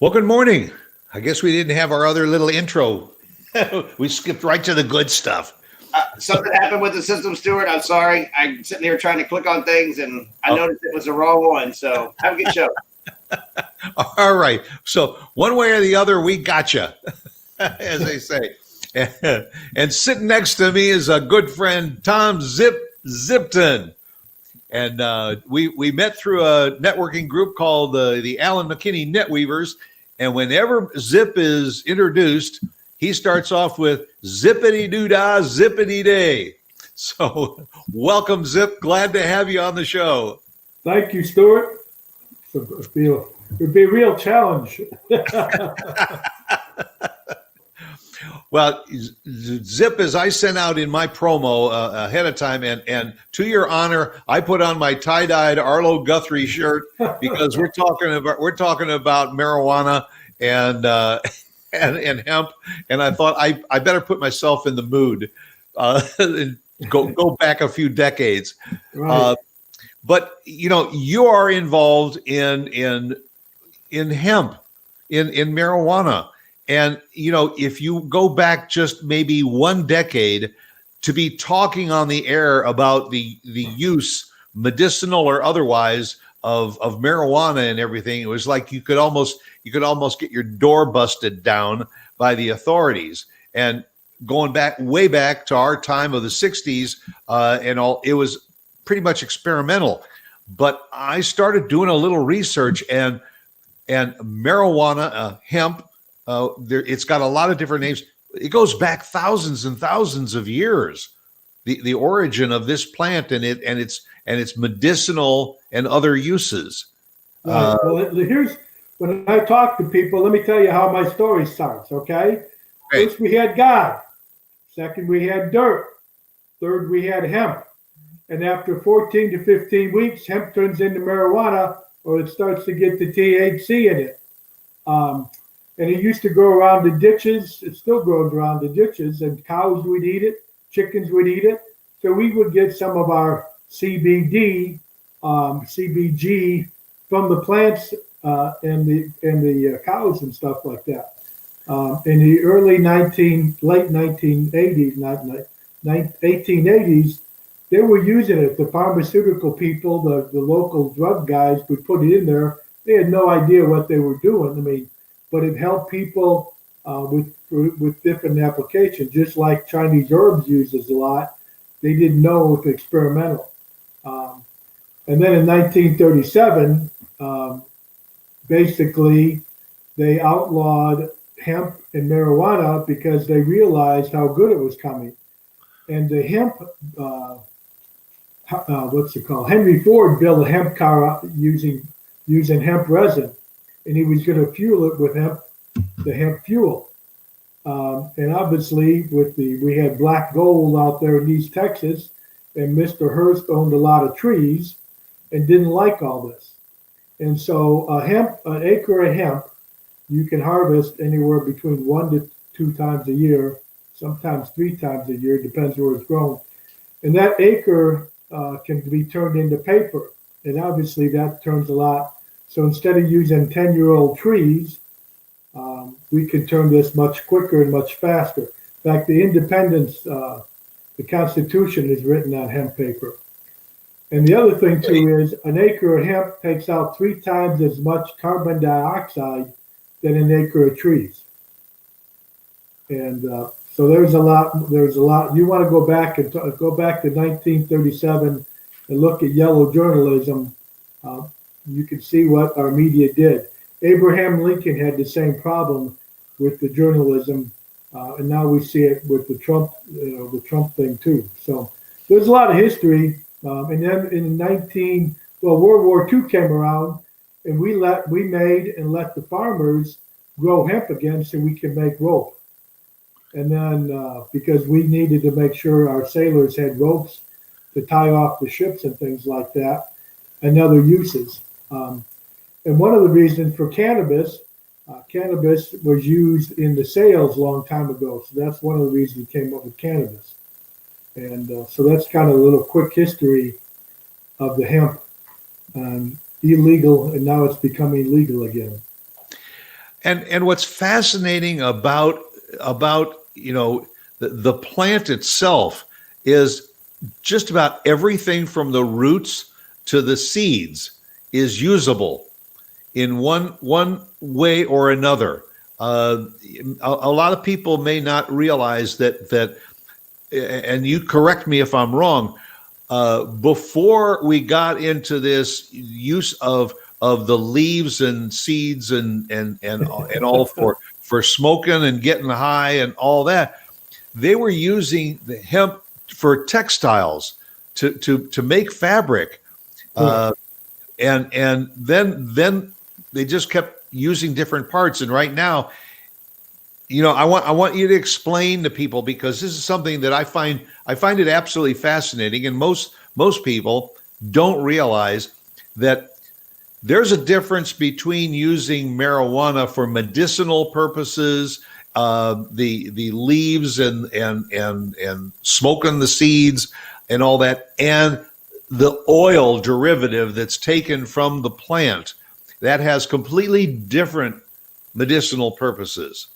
Well, good morning. I guess we didn't have our other little intro. We skipped right to the good stuff. Something happened with the system, Stuart. I'm sorry. I'm sitting here trying to click on things, and I noticed it was the wrong one. So have a good show. All right. So one way or the other, we gotcha, as they say. And sitting next to me is a good friend, Tom Zipton. And we met through a networking group called the Alan McKinney Netweavers. And whenever Zip is introduced, he starts off with zippity doo dah, zippity day. So welcome, Zip. Glad to have you on the show. Thank you, Stuart. It would be a real challenge. Well, Zip, as I sent out in my promo ahead of time, and to your honor, I put on my tie-dyed Arlo Guthrie shirt because we're talking about marijuana and hemp, and I thought I better put myself in the mood and go back a few decades. Right. But you are involved in hemp, in marijuana. And, if you go back just maybe one decade to be talking on the air about the use, medicinal or otherwise, of marijuana and everything, it was like you could almost get your door busted down by the authorities. And going way back to our time of the 60s and all, it was pretty much experimental. But I started doing a little research, and marijuana, hemp, it's got a lot of different names. It goes back thousands and thousands of years. The origin of this plant and its medicinal and other uses. Right. Well, here's when I talk to people. Let me tell you how my story starts. Okay. Great. First, we had God. Second, we had dirt. Third, we had hemp. And after 14 to 15 weeks, hemp turns into marijuana, or it starts to get the THC in it. And it used to grow around the ditches. It still grows around the ditches, and cows would eat it, chickens would eat it. So we would get some of our CBD, CBG from the plants and the cows and stuff like that. In the late 1980s, 1880s, they were using it. The pharmaceutical people, the local drug guys would put it in there. They had no idea what they were doing. But it helped people with different applications, just like Chinese herbs uses a lot. They didn't know if experimental. And then in 1937, basically, they outlawed hemp and marijuana because they realized how good it was coming. And the hemp, Henry Ford built a hemp car using hemp resin. And he was going to fuel it with the hemp fuel. And obviously, we had black gold out there in East Texas, and Mr. Hearst owned a lot of trees and didn't like all this. And so an acre of hemp, you can harvest anywhere between 1 to 2 times a year, sometimes 3 times a year, depends where it's grown. And that acre can be turned into paper. And obviously, that turns a lot. So instead of using 10-year-old trees, we can turn this much quicker and much faster. In fact, the Independence, the Constitution is written on hemp paper. And the other thing, too, is an acre of hemp takes out 3 times as much carbon dioxide than an acre of trees. And so there's a lot. You want to go back to 1937 and look at yellow journalism. You can see what our media did. Abraham Lincoln had the same problem with the journalism, and now we see it with the Trump thing too. So there's a lot of history. And then in World War II came around, and we made and let the farmers grow hemp again so we can make rope. And then because we needed to make sure our sailors had ropes to tie off the ships and things like that, and other uses. And one of the reasons for cannabis was used in the sales a long time ago. So that's one of the reasons we came up with cannabis. And so that's kind of a little quick history of the hemp. Illegal, and now it's becoming legal again. And what's fascinating about the plant itself is just about everything from the roots to the seeds is usable in one way or another. A lot of people may not realize that, and you correct me if I'm wrong. Before we got into this use of the leaves and seeds and all for smoking and getting high and all that, they were using the hemp for textiles to make fabric, and then they just kept using different parts. And right now, I want you to explain to people, because this is something that I find it absolutely fascinating, and most people don't realize that there's a difference between using marijuana for medicinal purposes, the leaves and smoking the seeds and all that, and the oil derivative that's taken from the plant that has completely different medicinal purposes.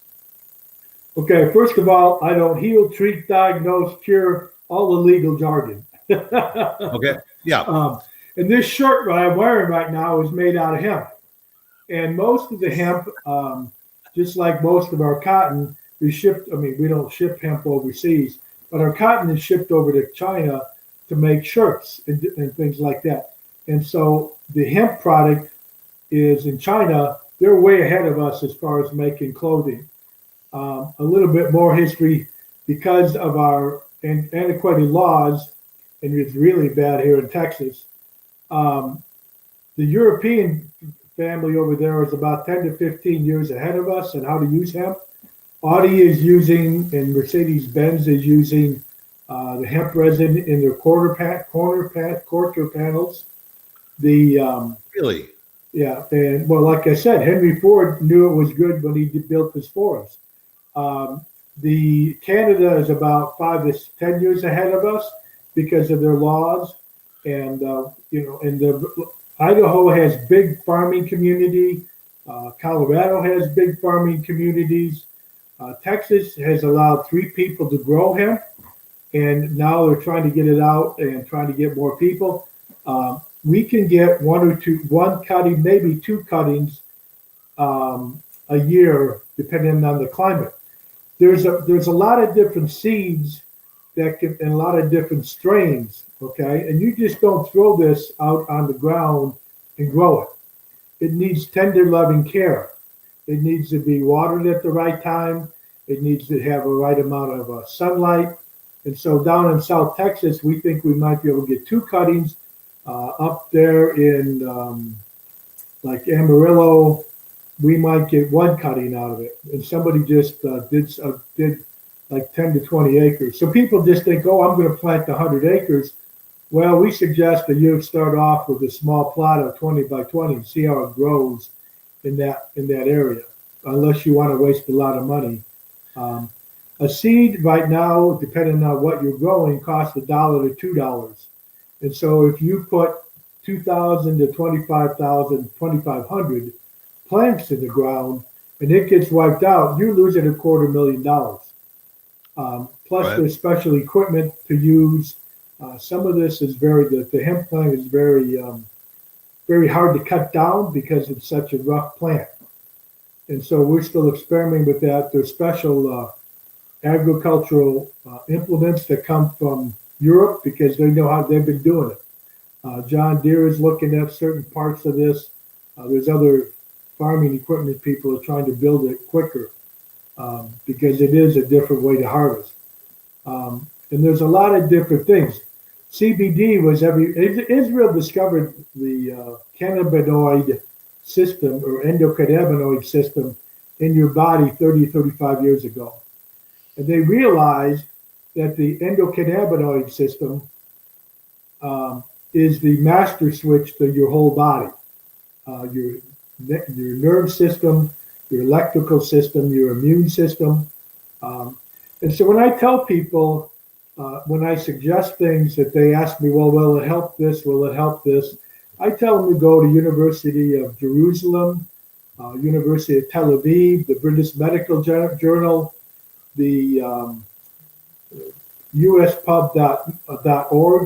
Okay, first of all, I don't heal, treat, diagnose, cure, all the legal jargon. Okay, yeah. And this shirt I'm wearing right now is made out of hemp. And most of the hemp, just like most of our cotton, is shipped. I mean, we don't ship hemp overseas, but our cotton is shipped over to China to make shirts and things like that. And so the hemp product is in China. They're way ahead of us as far as making clothing. A little bit more history, because of our antiquated laws, and it's really bad here in Texas. The European family over there is about 10 to 15 years ahead of us on how to use hemp. Audi is using, and Mercedes-Benz is using the hemp resin in their quarter panels. Really? Yeah, and well, like I said, Henry Ford knew it was good when he built this for us. The Canada is about 5 to 10 years ahead of us because of their laws, and and the Idaho has big farming community. Colorado has big farming communities. Texas has allowed 3 people to grow hemp, and now they're trying to get it out and trying to get more people. We can get one cutting, maybe 2 cuttings a year, depending on the climate. There's a lot of different seeds and a lot of different strains. Okay, and you just don't throw this out on the ground and grow it. It needs tender, loving care. It needs to be watered at the right time. It needs to have a right amount of sunlight. And so down in South Texas, we think we might be able to get 2 cuttings. Up there in like Amarillo, we might get 1 cutting out of it. And somebody just did like 10 to 20 acres. So people just think, oh, I'm going to plant 100 acres. Well, we suggest that you start off with a small plot of 20 by 20 and see how it grows in that area, unless you want to waste a lot of money. A seed right now, depending on what you're growing, costs $1 to $2. And so if you put 2,000 to 25,000, 2,500 plants in the ground and it gets wiped out, you're losing $250,000. Plus, right. There's special equipment to use. Some of this is the hemp plant is very hard to cut down because it's such a rough plant. And so we're still experimenting with that. There's special agricultural implements that come from Europe because they know how they've been doing it. John Deere is looking at certain parts of this. There's other farming equipment people are trying to build it quicker because it is a different way to harvest. And there's a lot of different things. CBD was Israel discovered the cannabinoid system or endocannabinoid system in your body 35 years ago. And they realized that the endocannabinoid system is the master switch to your whole body, your nerve system, your electrical system, your immune system. And so when I tell people, when I suggest things that they ask me, well, will it help this? Will it help this? I tell them to go to University of Jerusalem, University of Tel Aviv, the British Medical Journal, the uspub.org,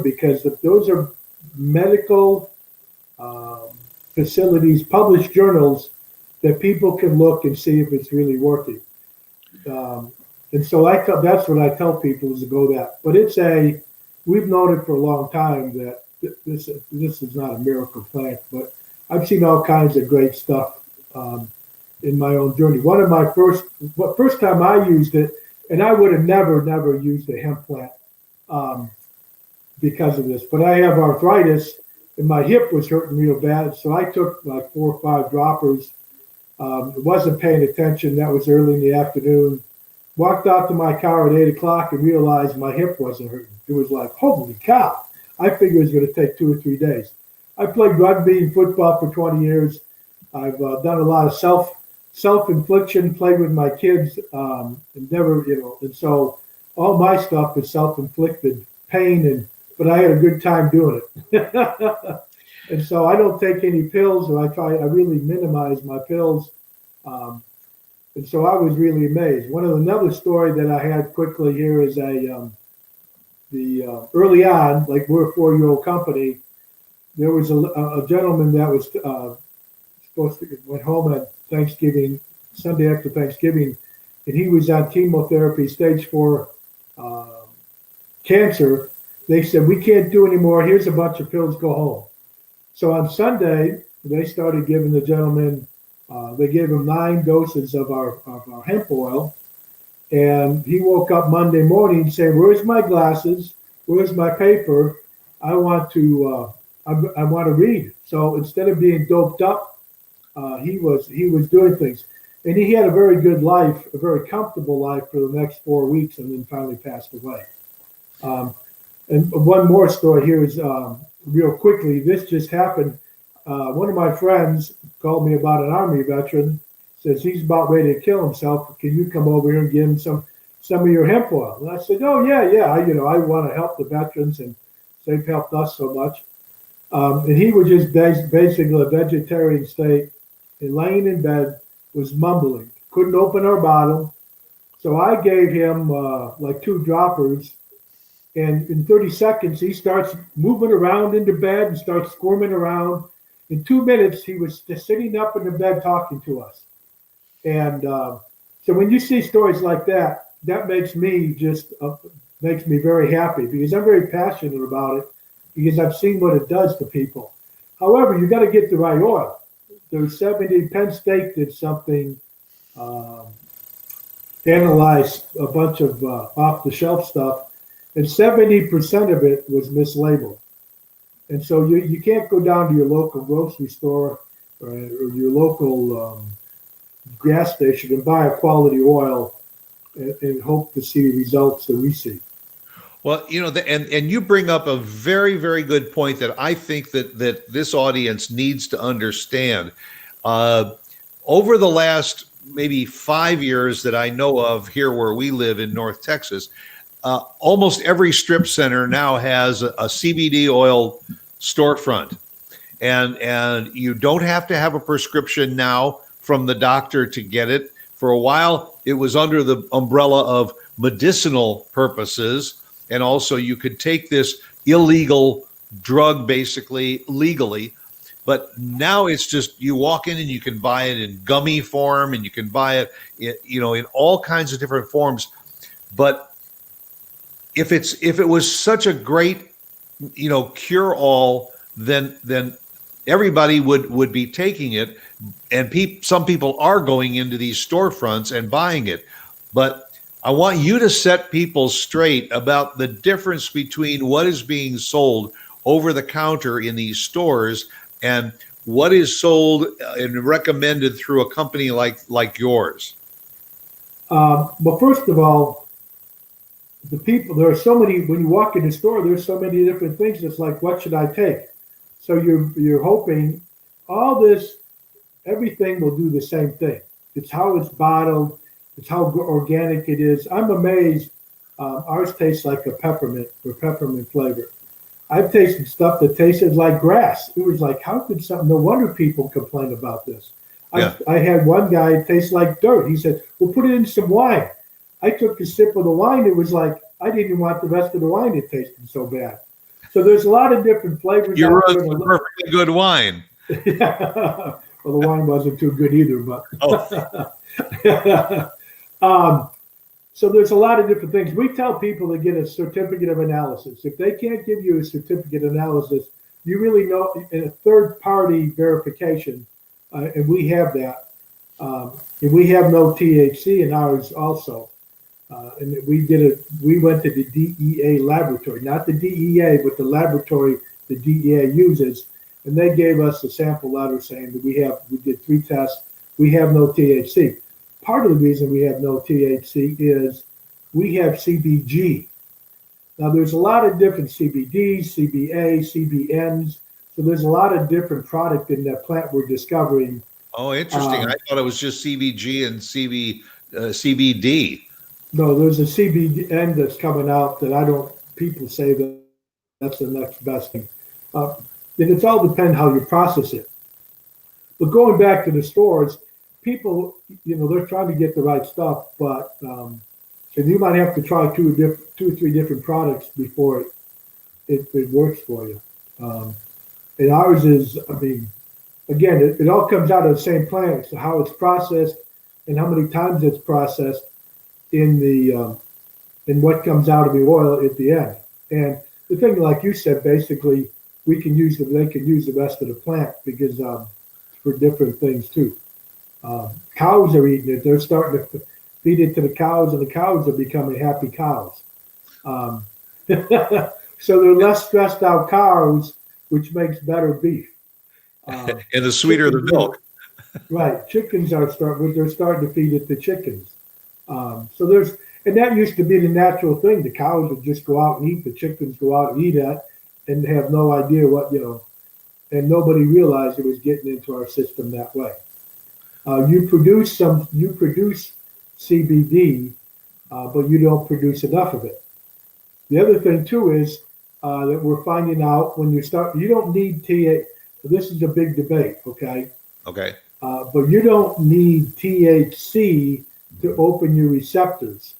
because those are medical facilities, published journals that people can look and see if it's really working. And so that's what I tell people, is to go that. But we've known it for a long time that this is not a miracle plant, but I've seen all kinds of great stuff in my own journey. One of my first time I used it, and I would have never used a hemp plant because of this, but I have arthritis and my hip was hurting real bad. So I took like 4 or 5 droppers. Wasn't paying attention. That was early in the afternoon. Walked out to my car at 8 o'clock and realized my hip wasn't hurting. It was like, holy cow. I figured it was going to take 2 or 3 days. I played rugby and football for 20 years. I've done a lot of self-infliction, played with my kids, and never, and so all my stuff is self-inflicted pain, but I had a good time doing it. And so I don't take any pills, or I really minimize my pills. And so I was really amazed. Another story that I had quickly here is early on, like we're a 4-year-old company, there was a gentleman that was went home on Thanksgiving, Sunday after Thanksgiving, and he was on chemotherapy, stage 4 cancer. They said, we can't do anymore. Here's a bunch of pills, go home. So on Sunday, they started giving the gentleman, they gave him 9 doses of our hemp oil. And he woke up Monday morning saying, where's my glasses? Where's my paper? I want to read. So instead of being doped up, he was doing things. And he had a very good life, a very comfortable life for the next 4 weeks, and then finally passed away. And one more story here is real quickly. This just happened. One of my friends called me about an Army veteran, says he's about ready to kill himself. Can you come over here and give him some of your hemp oil? And I said, oh, yeah. I want to help the veterans, and they've helped us so much. And he was just basically a vegetarian state, and laying in bed was mumbling. Couldn't open our bottle. So I gave him like 2 droppers. And in 30 seconds, he starts moving around in the bed and starts squirming around. In 2 minutes, he was just sitting up in the bed talking to us. And so when you see stories like that, that makes me makes me very happy, because I'm very passionate about it, because I've seen what it does to people. However, you got to get the right oil. There's Penn State did something, analyzed a bunch of off-the-shelf stuff, and 70% of it was mislabeled. And so you can't go down to your local grocery store or your local gas station and buy a quality oil and hope to see the results that we see. Well, and you bring up a very, very good point that I think that this audience needs to understand. Over the last maybe 5 years that I know of here where we live in North Texas, almost every strip center now has a CBD oil storefront, and you don't have to have a prescription now from the doctor to get it. For a while, it was under the umbrella of medicinal purposes, and also you could take this illegal drug basically legally. But now it's just you walk in and you can buy it in gummy form, and you can buy it in all kinds of different forms. But if it was such a great cure all, then everybody would be taking it, and some people are going into these storefronts and buying it. But I want you to set people straight about the difference between what is being sold over the counter in these stores and what is sold and recommended through a company like yours. Well, first of all, the people, there are so many, when you walk in the store, there's so many different things. It's like, what should I take? So you're hoping everything will do the same thing. It's how it's bottled. It's how organic it is. I'm amazed. Ours tastes like a peppermint flavor. I've tasted stuff that tasted like grass. It was like, how could no wonder people complain about this. I had one guy, it tastes like dirt. He said, well, put it in some wine. I took a sip of the wine. It was like, I didn't even want the rest of the wine. It tasted so bad. So there's a lot of different flavors. You wrote some perfectly good wine. Well, the wine wasn't too good either, but so there's a lot of different things. We tell people to get a certificate of analysis. If they can't give you a certificate analysis, you really know in a third-party verification, and we have that. And we have no THC in ours also. And we went to the DEA laboratory, not the DEA, but the laboratory the DEA uses, and they gave us a sample letter saying that we did 3 tests, we have no THC. Part of the reason we have no THC is we have CBG. Now there's a lot of different CBDs, CBA, CBNs, so there's a lot of different product in that plant we're discovering. Oh, interesting. I thought it was just CBG and CBD. No, there's a CBN that's coming out that people say that that's the next best thing. And it's all depend how you process it. But going back to the stores, people, they're trying to get the right stuff, but and you might have to try two or 3 different products before it works for you. And ours is, again, it all comes out of the same plant, so how it's processed and how many times it's processed in what comes out of the oil at the end. And the thing, like you said, basically, they can use the rest of the plant because for different things too. Cows are eating it. They're starting to feed it to the cows, and the cows are becoming happy cows. So they're less stressed out cows, which makes better beef. And the sweeter the milk. Right. Chickens they're starting to feed it to chickens. So and that used to be the natural thing. The cows would just go out and eat. The chickens go out and eat that and have no idea what, and nobody realized it was getting into our system that way. You produce CBD, but you don't produce enough of it. The other thing too is that we're finding out when you don't need THC. This is a big debate, okay? Okay. But you don't need THC to open your receptors.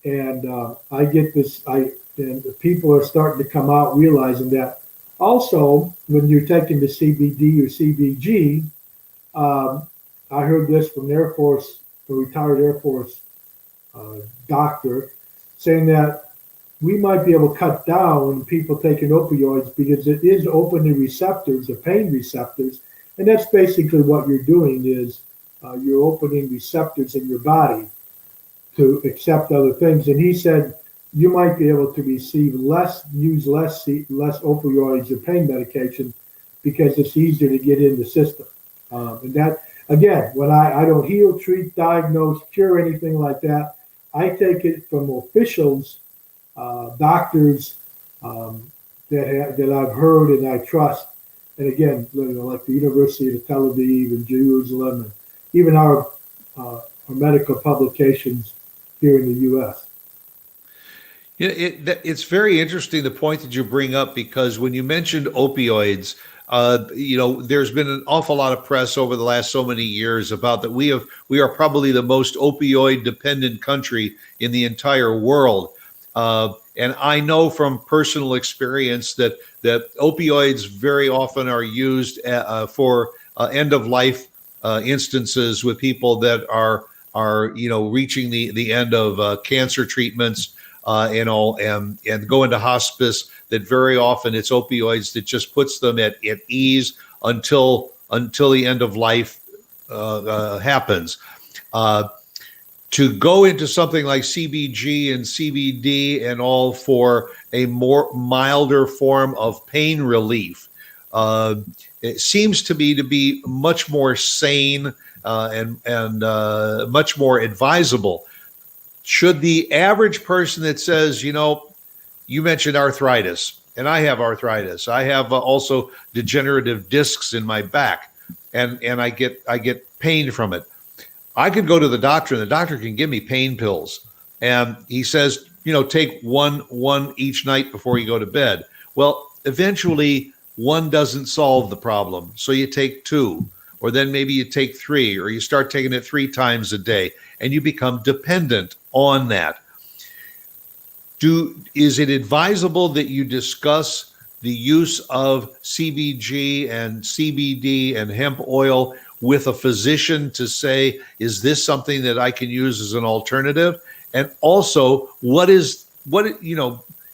And I get this, and the people are starting to come out realizing that. Also, when you're taking the CBD or CBG, I heard this from a retired Air Force doctor, saying that we might be able to cut down people taking opioids because it is opening receptors, the pain receptors, and that's basically what you're doing is you're opening receptors in your body to accept other things. And he said you might be able to use less opioids or pain medication because it's easier to get in the system. And that, again, when I don't heal, treat, diagnose, cure, anything like that, I take it from officials, doctors that I've heard and I trust. And again, like the University of Tel Aviv and Jerusalem, and even our medical publications here in the U.S. It's very interesting, the point that you bring up, because when you mentioned opioids, there's been an awful lot of press over the last so many years about that we are probably the most opioid dependent country in the entire world. And I know from personal experience that opioids very often are used for end of life instances with people that are reaching the end of cancer treatments and go into hospice. That very often it's opioids that just puts them at ease until the end of life happens. To go into something like CBG and CBD and all for a more milder form of pain relief, it seems to me to be much more sane and much more advisable. Should the average person that says, you mentioned arthritis, and I have arthritis. I have also degenerative discs in my back, and I get pain from it. I could go to the doctor, and the doctor can give me pain pills, and he says, take one each night before you go to bed. Well, eventually, one doesn't solve the problem, so you take 2. or then maybe you take 3, or you start taking it 3 times a day, and you become dependent on that. Is it advisable that you discuss the use of CBG and CBD and hemp oil with a physician to say, is this something that I can use as an alternative? And also,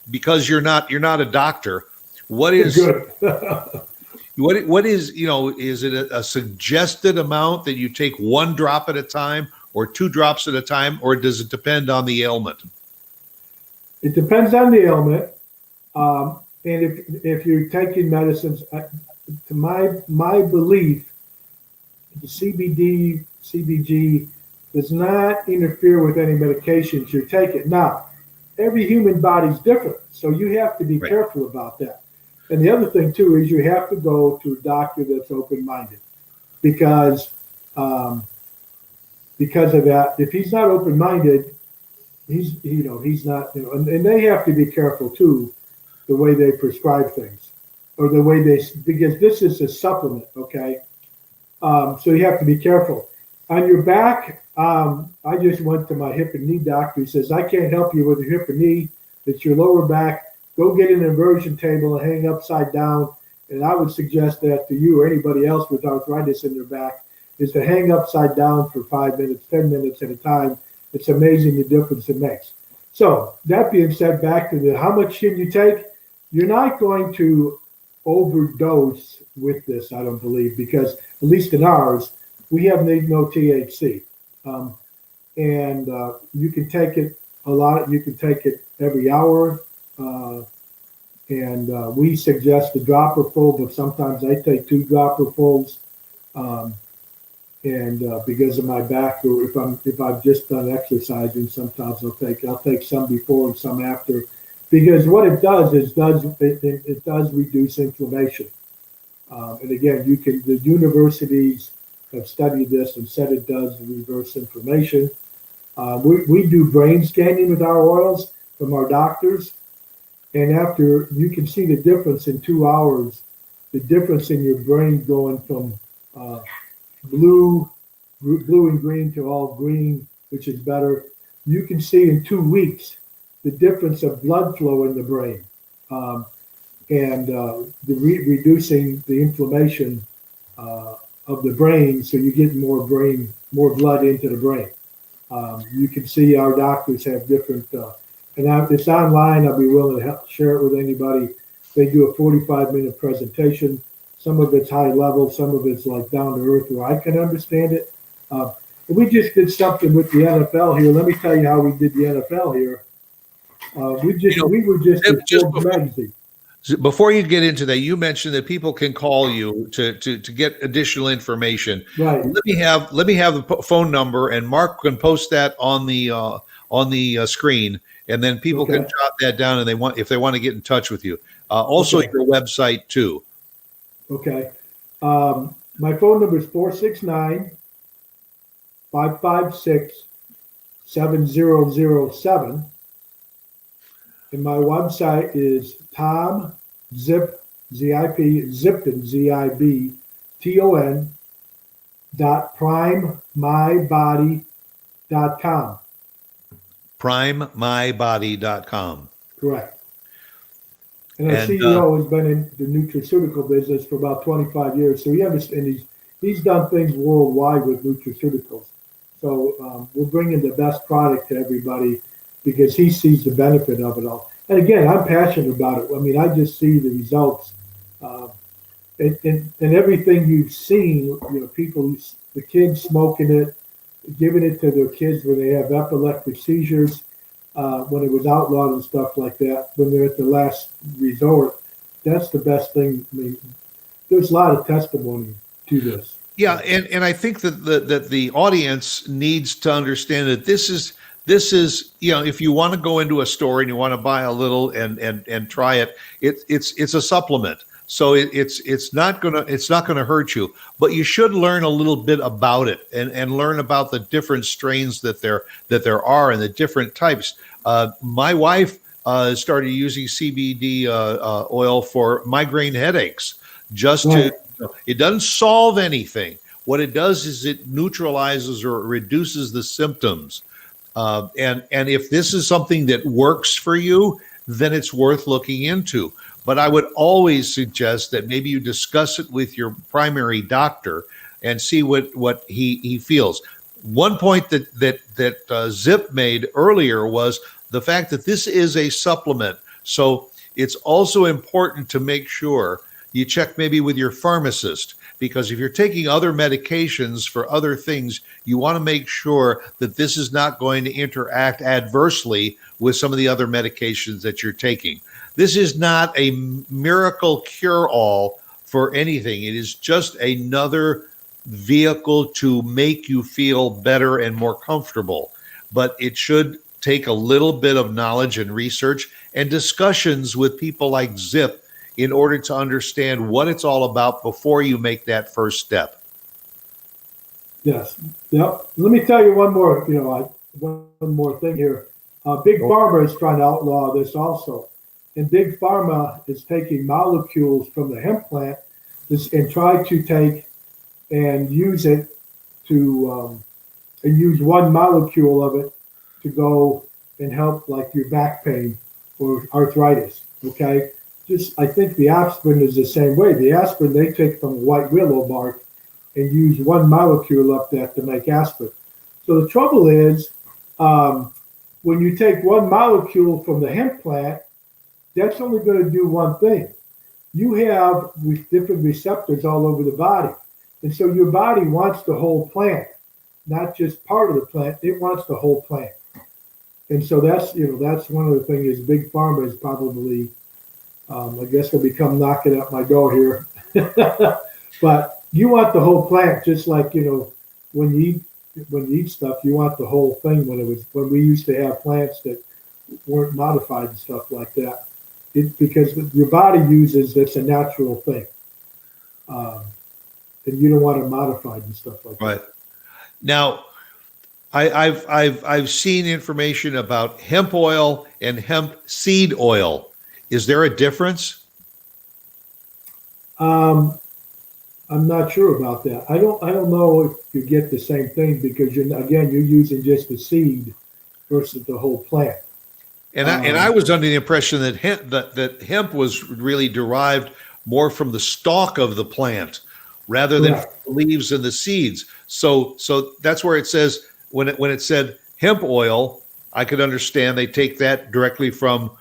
because you're not a doctor, what is Good. what is, is it a suggested amount that you take 1 drop at a time or 2 drops at a time, or does it depend on the ailment? It depends on the ailment. And if you're taking medicines, to my belief, the CBG does not interfere with any medications you're taking. Now, every human body is different, so you have to be Right. careful about that. And the other thing too is you have to go to a doctor that's open-minded, because of that. If he's not open-minded, he's not, and they have to be careful too, the way they prescribe things, or the way because this is a supplement, okay? So you have to be careful. On your back, I just went to my hip and knee doctor. He says, I can't help you with your hip and knee. It's your lower back. Go get an inversion table and hang upside down. And I would suggest that to you or anybody else with arthritis in their back is to hang upside down for 5 minutes, 10 minutes at a time. It's amazing the difference it makes. So that being said, back to how much can you take? You're not going to overdose with this, I don't believe, because at least in ours, we have no THC. And you can take it a lot. You can take it every hour. And we suggest a dropper full, but sometimes I take 2 dropper fulls. And because of my back, or if I've just done exercising, sometimes I'll take some before and some after, because what it does is it does reduce inflammation. And again, the universities have studied this and said it does reverse inflammation. We do brain scanning with our oils from our doctors, and after you can see the difference in 2 hours, the difference in your brain going from blue and green to all green, which is better. You can see in 2 weeks the difference of blood flow in the brain, and reducing the inflammation of the brain, so you get more blood into the brain. You can see our doctors have different, and it's online. I'll be willing to share it with anybody. They do a 45-minute presentation. Some of it's high level, some of it's like down to earth where I can understand it. We just did something with the NFL here. Let me tell you how we did the NFL here. We were just Forbes magazine. Before you get into that, you mentioned that people can call you to get additional information. Right. Let me have the phone number, and Mark can post that on the screen, and then people can jot that down, and if they want to get in touch with you. Also, your website too. Okay. My phone number is 469-556-7007. And my website is Tom Zip, Z-I-P, Zipton, Z-I-B-T-O-N primemybody.com. primemybody.com. Correct. And our CEO has been in the nutraceutical business for about 25 years, so he understands. He's done things worldwide with nutraceuticals. So we're bringing the best product to everybody because he sees the benefit of it all. And again, I'm passionate about it. I mean, I just see the results. And everything you've seen, people, the kids smoking it, giving it to their kids when they have epileptic seizures, when it was outlawed and stuff like that, when they're at the last resort, that's the best thing. I mean, there's a lot of testimony to this. Yeah, and I think that the audience needs to understand that this is if you want to go into a store and you want to buy a little and try it, it's a supplement. So it's not gonna hurt you, but you should learn a little bit about it and learn about the different strains that there are and the different types. My wife started using CBD oil for migraine headaches, just to. It doesn't solve anything, what it does is it neutralizes or reduces the symptoms. And if this is something that works for you, then it's worth looking into. But I would always suggest that maybe you discuss it with your primary doctor and see what he feels. One point that Zip made earlier was the fact that this is a supplement. So it's also important to make sure you check maybe with your pharmacist, because if you're taking other medications for other things, you want to make sure that this is not going to interact adversely with some of the other medications that you're taking. This is not a miracle cure-all for anything. It is just another vehicle to make you feel better and more comfortable. But it should take a little bit of knowledge and research and discussions with people like Zip in order to understand what it's all about before you make that first step. Yes. Yep. Let me tell you one more, one more thing here. Big Pharma is trying to outlaw this also. And Big Pharma is taking molecules from the hemp plant and try to take and use it to and use one molecule of it to go and help like your back pain or arthritis. Okay. I think the aspirin is the same way. The aspirin they take from white willow bark and use one molecule of that to make aspirin. So the trouble is, when you take one molecule from the hemp plant, that's only going to do one thing. You have different receptors all over the body. And so your body wants the whole plant, not just part of the plant. It wants the whole plant. And so that's one of the things is Big Pharma is probably, I guess will become knocking at my door here. But you want the whole plant, just like, when you eat stuff, you want the whole thing. When we used to have plants that weren't modified and stuff like that, because your body uses that's a natural thing, and you don't want it modified and stuff like Right. that. Now, I've seen information about hemp oil and hemp seed oil. Is there a difference? I'm not sure about that. I don't know if you get the same thing because you're using just the seed versus the whole plant. And I was under the impression that hemp was really derived more from the stalk of the plant rather than Correct. from the leaves and the seeds. So that's where it says when it said hemp oil, I could understand they take that directly from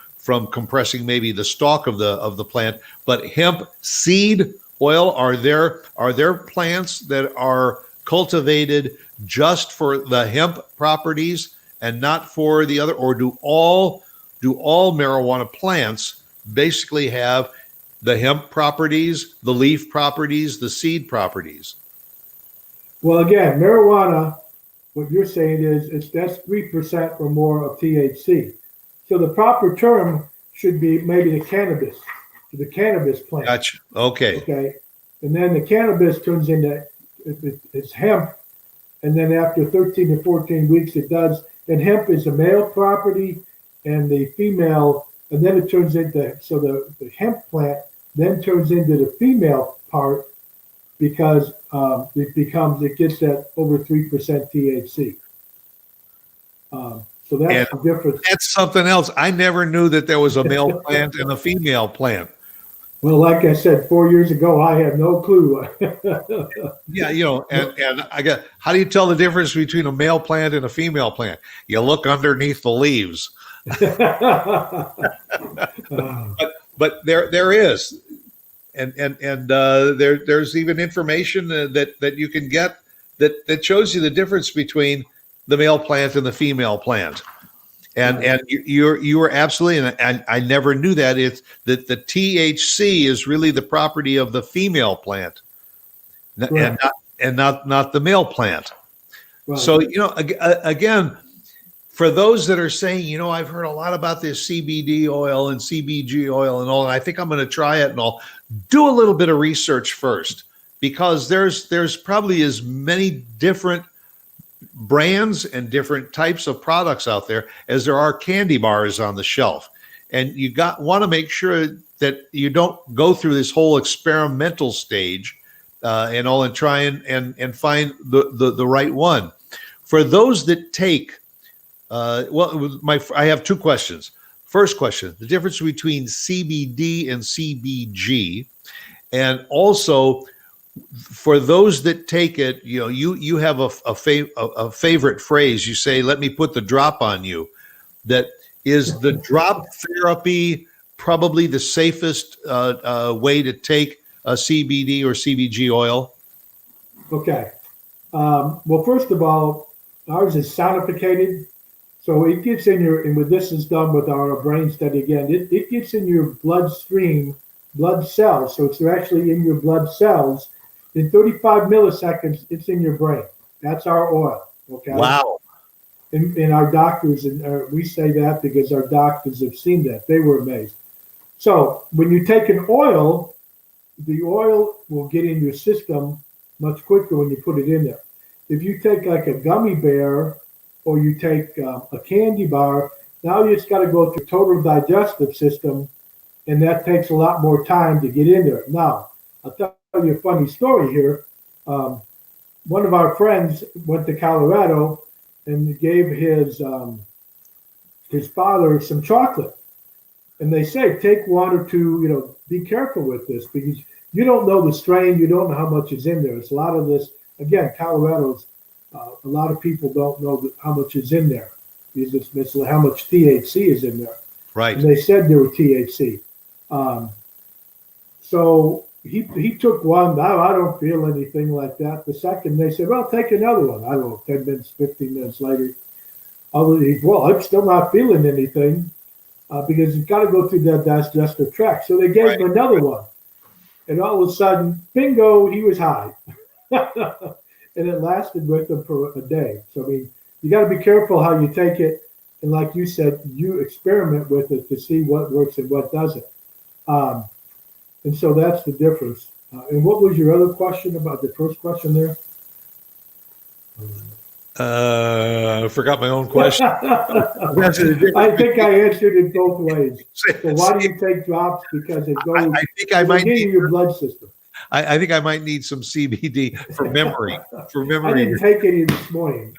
compressing maybe the stalk of the plant. But hemp seed oil, are there plants that are cultivated just for the hemp properties and not for the other, or do all marijuana plants basically have the hemp properties, the leaf properties, the seed properties? Well, again, marijuana, what you're saying is that's 3% or more of THC. So the proper term should be maybe the cannabis plant. Gotcha. Okay. Okay. And then the cannabis turns into it's hemp. And then after 13 to 14 weeks, it does. And hemp is a male property and the female, and then it turns into, so the hemp plant then turns into the female part because it gets that over 3% THC. So that's the difference. That's something else. I never knew that there was a male plant and a female plant. Well, like I said, 4 years ago, I had no clue. Yeah, and how do you tell the difference between a male plant and a female plant? You look underneath the leaves. But there is, and there's even information that you can get that shows you the difference between the male plant and the female plant. And you were absolutely, and I never knew that. It's that the THC is really the property of the female plant, Right. and not the male plant. Right. So again, for those that are saying, I've heard a lot about this CBD oil and CBG oil and all, and I think I'm going to try it and all. Do a little bit of research first, because there's probably as many different brands and different types of products out there as there are candy bars on the shelf. And you want to make sure that you don't go through this whole experimental stage and all, and try and find the right one. For those that take, I have two questions. First question: the difference between CBD and CBG, and also for those that take it, you have a favorite phrase. You say, "Let me put the drop on you." That is the drop therapy probably the safest way to take a CBD or CBG oil? Okay. Well, first of all, ours is sonificated. So it gets in your, and with this is done with our brain study again, it gets in your bloodstream, blood cells. So it's actually in your blood cells. In 35 milliseconds, it's in your brain. That's our oil. Okay. Wow. And our doctors, and we say that because our doctors have seen that. They were amazed. So when you take an oil, the oil will get in your system much quicker when you put it in there. If you take like a gummy bear or you take a candy bar, now you just got to go through total digestive system, and that takes a lot more time to get in there. Now, I'll tell you a funny story here. One of our friends went to Colorado and gave his father some chocolate. And they say, take 1 or 2, be careful with this because you don't know the strain, you don't know how much is in there. It's a lot of this, again, Colorado's, a lot of people don't know how much is in there. It's how much THC is in there. Right. And they said there were THC. So he took one. Now I don't feel anything like that. The second, they said, well, take another one. I don't know, 10 minutes, 15 minutes later. Well, I'm still not feeling anything because you've got to go through that digestive tract. So they gave him another one. And all of a sudden, bingo, he was high. And it lasted with him for a day. So, I mean, you got to be careful how you take it. And like you said, you experiment with it to see what works and what doesn't. And so that's the difference. And what was your other question about the first question there? I forgot my own question. I think I answered it both ways. So why do you take drops? Because it goes I think I might in your blood system. I think I might need some CBD for memory. I didn't take any this morning.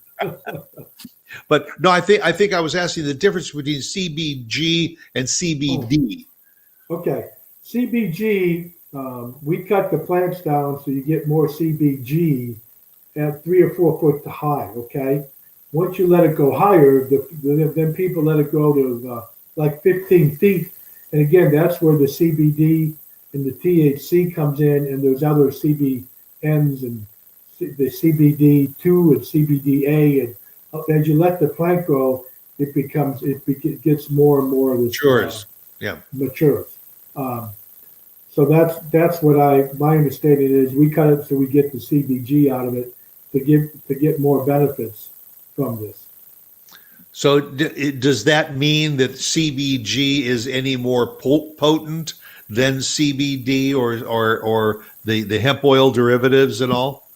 But no, I think I was asking the difference between CBG and CBD. Okay. CBG, we cut the plants down so you get more CBG at 3 or 4 foot high, okay? Once you let it go higher, then people let it go to like 15 feet. And again, that's where the CBD and the THC comes in, and there's other CBNs and the CBD2 and CBDA. And as you let the plant grow, it gets more and more of this. Matures. Matures. So that's what my understanding is. We cut it so we get the CBG out of it to get more benefits from this. So does that mean that CBG is any more potent than CBD or the hemp oil derivatives and all?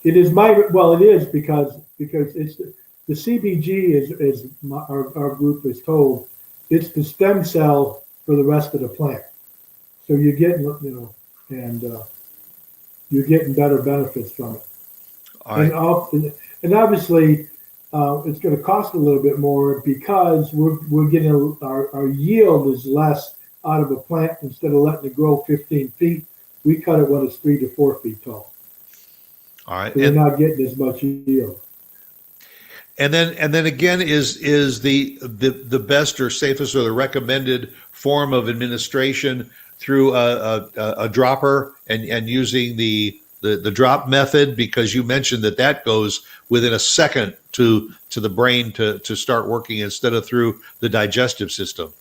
It is it is because it's the CBG is our group is told it's the stem cell for the rest of the plant. So you're getting you're getting better benefits from it. All right. And obviously it's going to cost a little bit more because we're getting our yield is less out of a plant. Instead of letting it grow 15 feet, we cut it when it's 3 to 4 feet tall. All right. So you're not getting as much yield. And then again, is the best or safest or the recommended form of administration through a dropper and using the drop method, because you mentioned that goes within a second to the brain to start working instead of through the digestive system.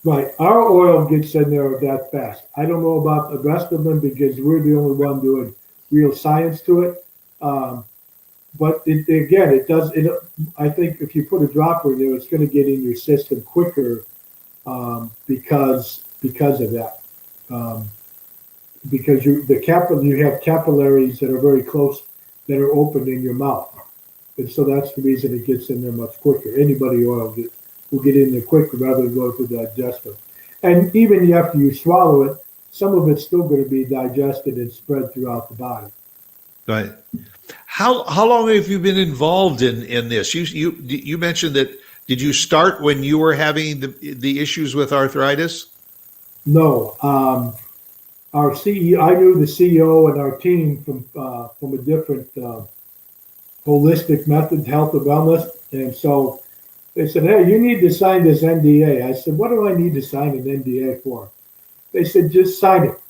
Right. Our oil gets in there that fast. I don't know about the rest of them because we're the only one doing real science to it. But it does. I think if you put a dropper in there, it's going to get in your system quicker because of that. Because you have capillaries that are very close that are open in your mouth, and so that's the reason it gets in there much quicker. Anybody oil will get in there quicker rather than go through the digestive. And even after you swallow it, some of it's still going to be digested and spread throughout the body. Right. How long have you been involved in this? You mentioned that. Did you start when you were having the issues with arthritis? No, our CEO, I knew the CEO and our team from a different holistic method, health and wellness, and so they said, "Hey, you need to sign this NDA." I said, "What do I need to sign an NDA for?" They said, "Just sign it."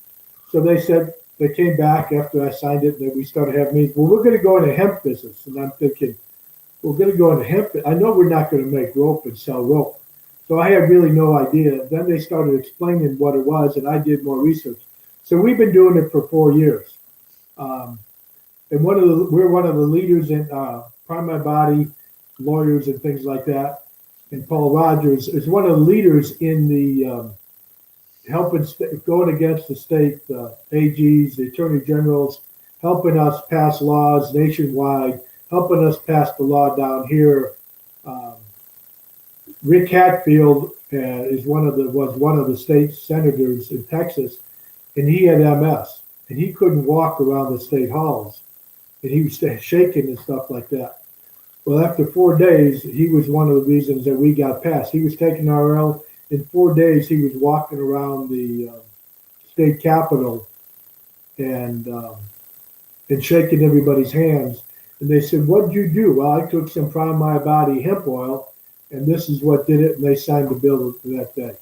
So they said they came back after I signed it, and then we started having meetings. Well, we're going to go into hemp business, and I'm thinking, we're going to go into hemp. I know we're not going to make rope and sell rope. So I had really no idea. Then they started explaining what it was, and I did more research. So we've been doing it for 4 years. And we're one of the leaders in Prime My Body, lawyers and things like that. And Paul Rogers is one of the leaders in the helping, going against the state AGs, the attorney generals, helping us pass laws nationwide, helping us pass the law down here. Rick Hatfield was one of the state senators in Texas, and he had MS, and he couldn't walk around the state halls, and he was shaking and stuff like that. Well, after 4 days, he was one of the reasons that we got passed. He was taking RL. In 4 days, he was walking around the state capitol and shaking everybody's hands. And they said, "What'd you do?" "Well, I took some Prime My Body hemp oil, and this is what did it." And they signed the bill that day.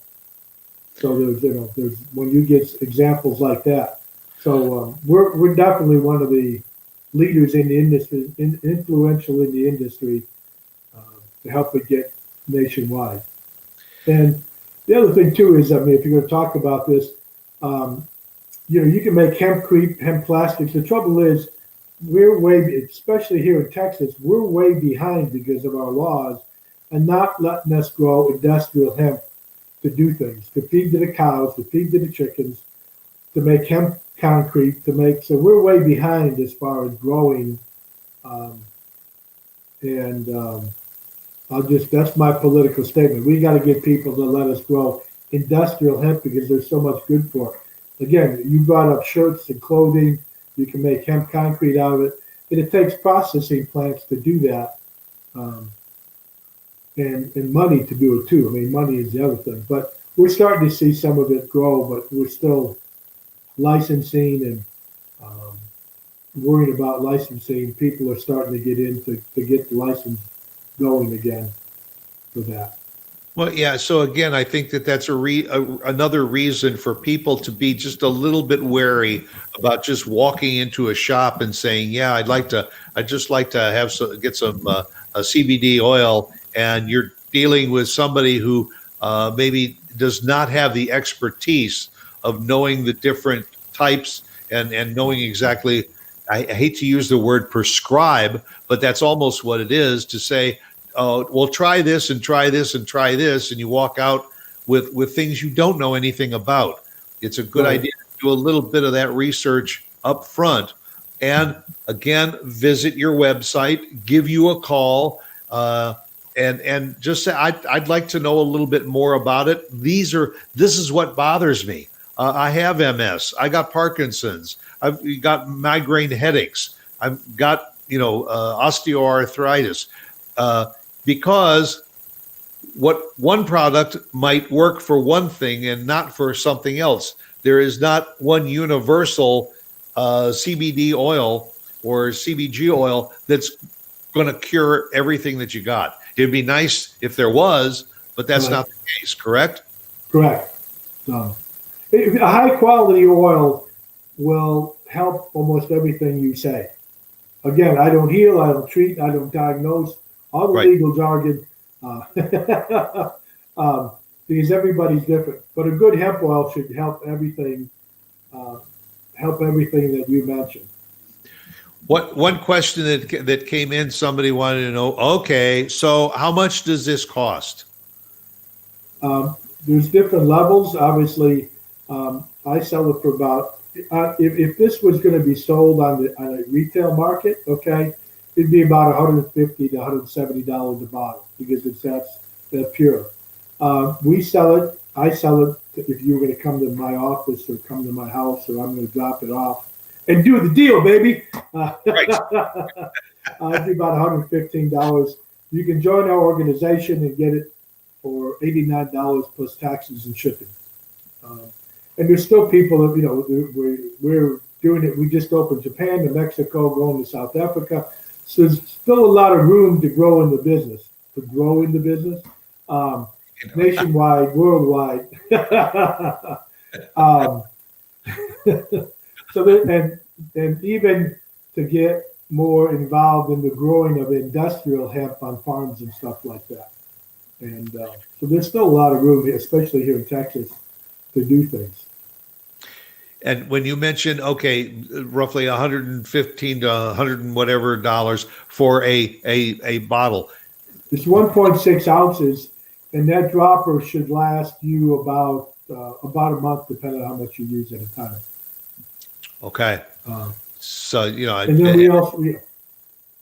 So there's when you get examples like that. So we're definitely one of the leaders in the industry, influential in the industry, to help it get nationwide. And the other thing too is, I mean, if you're going to talk about this, you can make hempcrete, hemp plastics. The trouble is, especially here in Texas, we're way behind because of our laws and not letting us grow industrial hemp to do things, to feed to the cows, to feed to the chickens, to make hemp concrete, so we're way behind as far as growing. That's my political statement. We got to get people to let us grow industrial hemp because there's so much good for it. Again, you brought up shirts and clothing. You can make hemp concrete out of it. And it takes processing plants to do that, and money to do it too. I mean, money is the other thing. But we're starting to see some of it grow, but we're still licensing and worried about licensing. People are starting to get to get the license going again for that. Well, yeah. So again, I think that's another reason for people to be just a little bit wary about just walking into a shop and saying, "Yeah, I'd just like to get some a CBD oil," and you're dealing with somebody who maybe does not have the expertise of knowing the different types and knowing exactly. I hate to use the word prescribe, but that's almost what it is to say, well, try this and try this and try this, and you walk out with things you don't know anything about. It's a good idea to do a little bit of that research up front. And again, visit your website, give you a call, and just say, I'd like to know a little bit more about it. This is what bothers me. I have MS. I got Parkinson's. I've got migraine headaches. I've got, osteoarthritis. Because what one product might work for one thing and not for something else. There is not one universal CBD oil or CBG oil that's going to cure everything that you got. It'd be nice if there was, but that's not the case, correct? Correct. A high quality oil will help almost everything you say. Again, I don't heal, I don't treat, I don't diagnose, all the legal jargon, because everybody's different. But a good hemp oil should help everything that you mentioned. One question that came in, somebody wanted to know, okay, so how much does this cost? There's different levels. Obviously, I sell it for about, if this was going to be sold on a retail market, okay, it'd be about $150 to $170 a bottle because it's that pure. We sell it I sell it if you're going to come to my office or come to my house, or I'm going to drop it off and do the deal, baby. Right. It'd be about $115. You can join our organization and get it for $89 plus taxes and shipping. And there's still people that, we're doing it. We just opened Japan to Mexico, going to South Africa. So there's still a lot of room to grow in the business, nationwide, worldwide. So that, and even to get more involved in the growing of industrial hemp on farms and stuff like that. And so there's still a lot of room, especially here in Texas, to do things. And when you mention, okay, roughly 115 to 100 and whatever dollars for a bottle. It's 1.6 ounces, and that dropper should last you about a month, depending on how much you use at a time. Okay. So, and then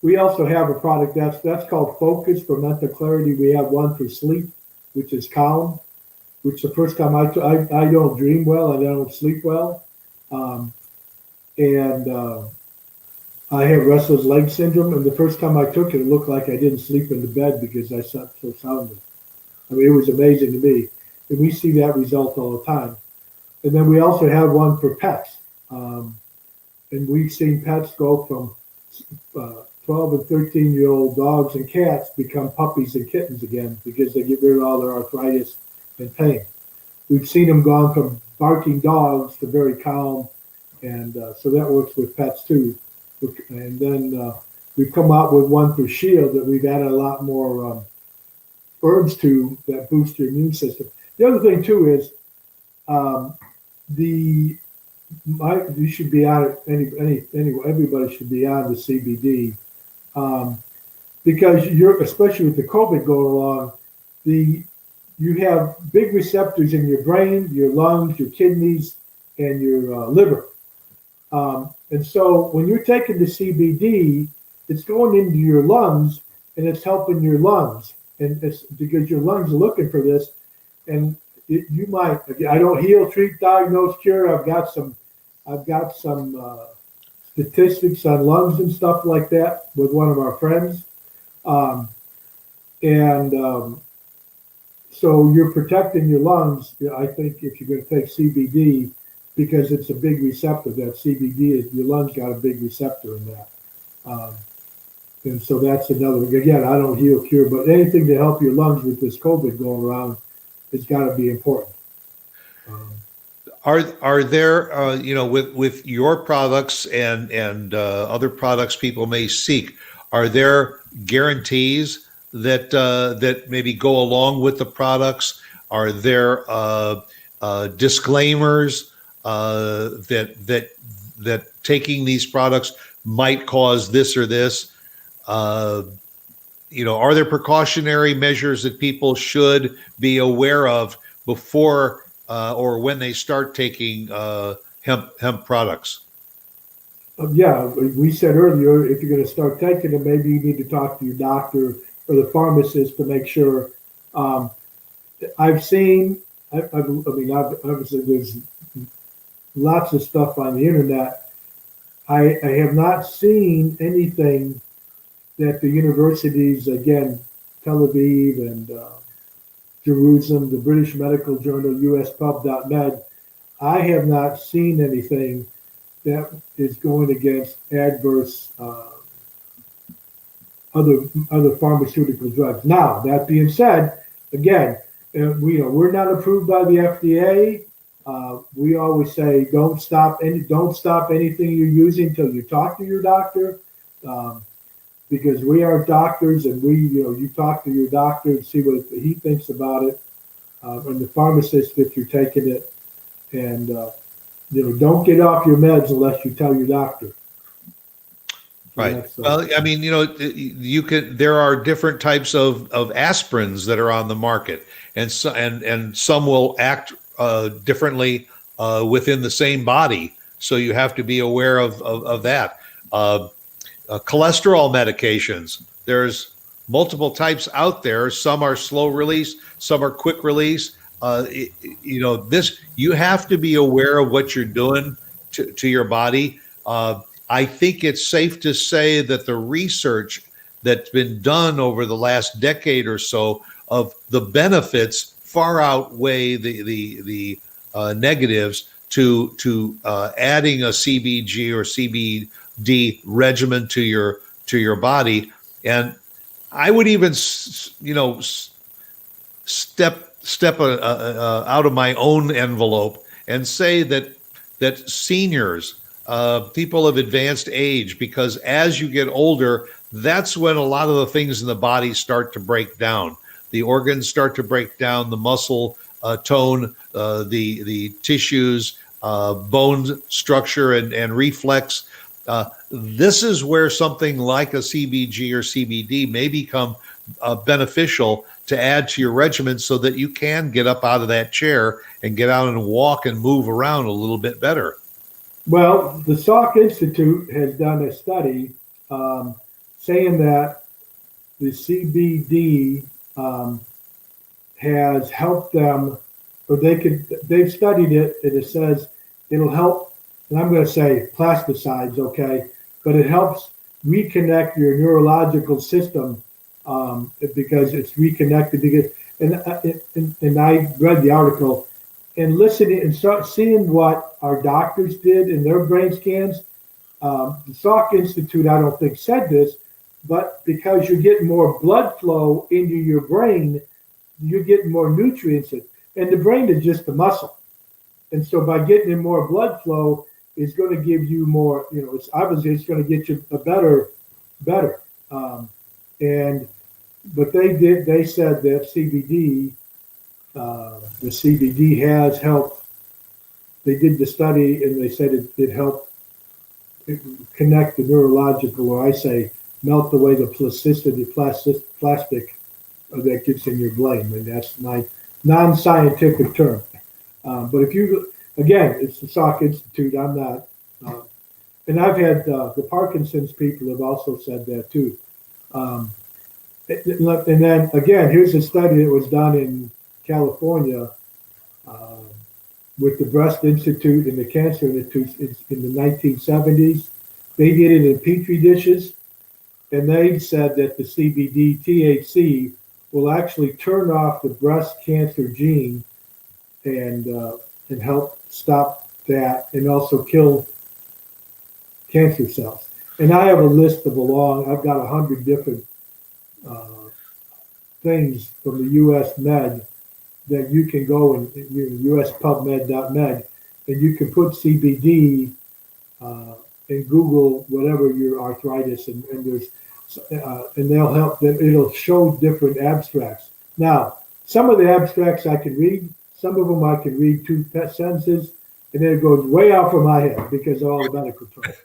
we also have a product that's called Focus for mental clarity. We have one for sleep, which is Calm, which the first time I don't dream well, I don't sleep well. I have restless leg syndrome, and the first time I took it looked like I didn't sleep in the bed because I slept so soundly. I mean, it was amazing to me. And we see that result all the time. And then we also have one for pets. And we've seen pets go from 12 and 13-year-old dogs and cats become puppies and kittens again because they get rid of all their arthritis and pain. We've seen them gone from barking dogs to very calm, and so that works with pets too. And then we've come out with one for Shield that we've added a lot more herbs to that boost your immune system. The other thing too is you should be on it. Everybody should be on the CBD because especially with the COVID going along, you have big receptors in your brain, your lungs, your kidneys, and your liver. And so when you're taking the CBD, it's going into your lungs and it's helping your lungs. And it's because your lungs are looking for this. And you might, I don't heal, treat, diagnose, cure. I've got some statistics on lungs and stuff like that with one of our friends. So you're protecting your lungs, I think, if you're going to take CBD, because it's a big receptor. That CBD is, your lungs got a big receptor in that. And so that's another, again, I don't heal, cure, but anything to help your lungs with this COVID going around has got to be important. Are there, with your products and other products people may seek, are there guarantees that maybe go along with the products? Are there disclaimers that taking these products might cause this or this? Are there precautionary measures that people should be aware of before or when they start taking hemp products? Yeah, we said earlier, if you're going to start taking them, maybe you need to talk to your doctor or the pharmacist to make sure. I've seen, obviously there's lots of stuff on the internet. I have not seen anything that the universities, again, Tel Aviv and Jerusalem, the British Medical Journal, USPub.med, I have not seen anything that is going against adverse other pharmaceutical drugs. Now, that being said, again, we're not approved by the FDA. We always say don't stop anything you're using until you talk to your doctor, because we are doctors, and you talk to your doctor and see what he thinks about it, and the pharmacist if you're taking it, and don't get off your meds unless you tell your doctor. Right. Well, I mean, there are different types of aspirins that are on the market, and some will act differently within the same body. So you have to be aware of that. Cholesterol medications. There's multiple types out there. Some are slow release, some are quick release. this, you have to be aware of what you're doing to your body. I think it's safe to say that the research that's been done over the last decade or so of the benefits far outweigh the negatives to adding a CBG or CBD regimen to your body. And I would even step out of my own envelope and say that seniors, people of advanced age, because as you get older, that's when a lot of the things in the body start to break down. The organs start to break down, the muscle tone, the tissues, bone structure, and reflex. This is where something like a CBG or CBD may become beneficial to add to your regimen so that you can get up out of that chair and get out and walk and move around a little bit better. Well, the Salk Institute has done a study saying that the CBD has helped them, or they've studied it, and it says it'll help, and I'm going to say plasticides, okay, but it helps reconnect your neurological system because it's reconnected. And I read the article and listening and start seeing what our doctors did in their brain scans. The Salk Institute, I don't think, said this, but because you're getting more blood flow into your brain, you're getting more nutrients in. And the brain is just a muscle. And so by getting in more blood flow, it's going to give you more, it's obviously it's going to get you a better. But they said that the CBD has helped. They did the study and they said it helped connect the neurological, or I say, melt away the plastic that gets in your brain. And that's my non-scientific term. But if you, again, it's the Salk Institute. I'm not. And I've had the Parkinson's people have also said that too. And then again, here's a study that was done in California with the Breast Institute and the Cancer Institute in the 1970s. They did it in petri dishes, and they said that the CBD THC will actually turn off the breast cancer gene and help stop that, and also kill cancer cells. And I have a list of I've got 100 different things from the U.S. Med that you can go and USPubmed.med, and you can put CBD and Google whatever your arthritis, and there's and they'll help. It'll show different abstracts. Now, some of the abstracts I can read, some of them I can read 2 sentences, and then it goes way out from my head because of all the medical terms.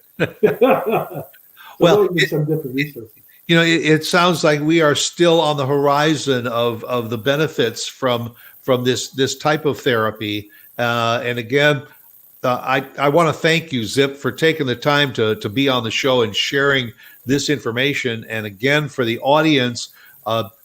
Well, some different resources. It sounds like we are still on the horizon of the benefits from this type of therapy. And again, I want to thank you, Zip, for taking the time to be on the show and sharing this information. And again, for the audience,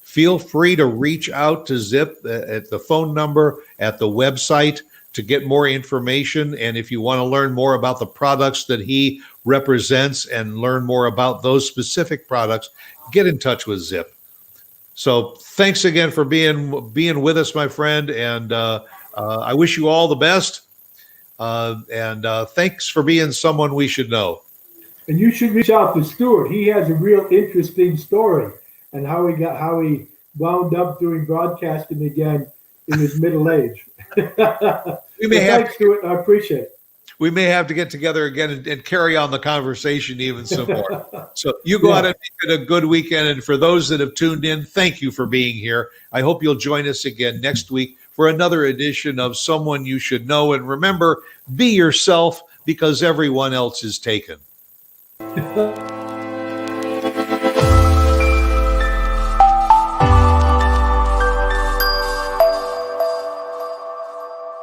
feel free to reach out to Zip at the phone number, at the website, to get more information. And if you want to learn more about the products that he represents and learn more about those specific products, get in touch with Zip. So thanks again for being with us, my friend. And I wish you all the best. And thanks for being someone we should know. And you should reach out to Stuart. He has a real interesting story and how he wound up doing broadcasting again in his middle age. Thanks, Stuart. I appreciate it. We may have to get together again and carry on the conversation even some more. So you go out and make it a good weekend. And for those that have tuned in, thank you for being here. I hope you'll join us again next week for another edition of Someone You Should Know. And remember, be yourself, because everyone else is taken.